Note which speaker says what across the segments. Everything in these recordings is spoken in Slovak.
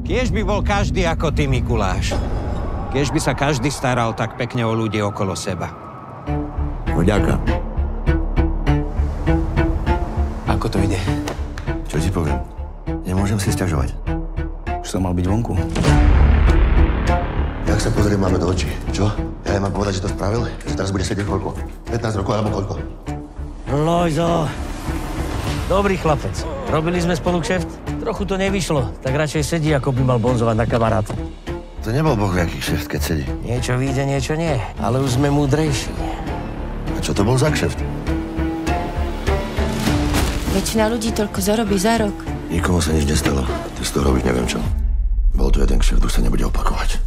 Speaker 1: Kiež by bol každý ako ty, Mikuláš. Kiež by sa každý staral tak pekne o ľudí okolo seba.
Speaker 2: No ďaká.
Speaker 3: Ako to ide?
Speaker 2: Čo ti poviem? Nemôžem si sťažovať.
Speaker 3: Už som mal byť vonku.
Speaker 2: Jak sa pozriem máme do očí? Čo? Ja mám povedať, že to spravil? Že teraz bude sedieť koľko? 15 rokov alebo koľko?
Speaker 4: Lojzo, dobrý chlapec. Robili sme spolu kšeft? Trochu to nevyšlo, tak radšej sedí, ako by mal bonzovať na kamaráta.
Speaker 2: To nebol bohviaký kšeft, keď sedí.
Speaker 4: Niečo vyjde, niečo nie, ale už sme múdrejší.
Speaker 2: A čo to bol za kšeft?
Speaker 5: Väčšina ľudí toľko zarobí za rok.
Speaker 2: Nikomu sa nič nestalo. Ty z toho robíš neviem čo. Bol tu jeden kšeft, už sa nebude opakovať.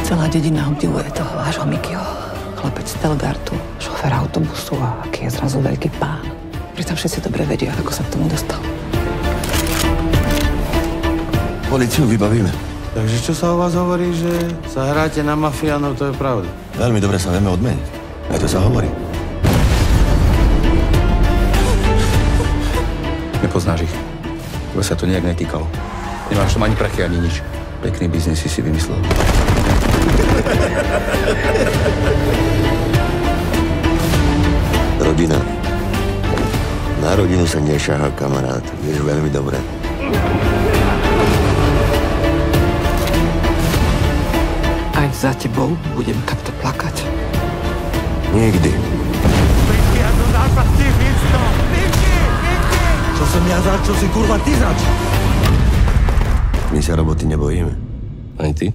Speaker 6: Celá dedina obdivuje toho vášho Mikyho. Chlapec z Telgartu, šofér autobusu a aký je zrazu veľký pán. Pritom všetci dobre vedia, ako sa k tomu dostal.
Speaker 2: Políciu vybavíme.
Speaker 7: Takže čo sa o vás hovorí, že sa hráte na mafiánov, to je pravda?
Speaker 2: Veľmi dobre sa vieme odmeniť. Aj to sa hovorí.
Speaker 3: Nepoznáš ich. Tebe sa to nejak netýkalo. Nemáš tam ani prachy, ani nič. Pekný biznis si vymyslel.
Speaker 2: Rodina. Na rodinu sa nešáha, kamarát. Vieš veľmi dobre.
Speaker 6: Aj za tebou budem takto plakať.
Speaker 2: Nikdy.
Speaker 4: Čo som ja zač, čo si kurva ty zač?
Speaker 2: My sa roboty nebojíme.
Speaker 3: Aj ty?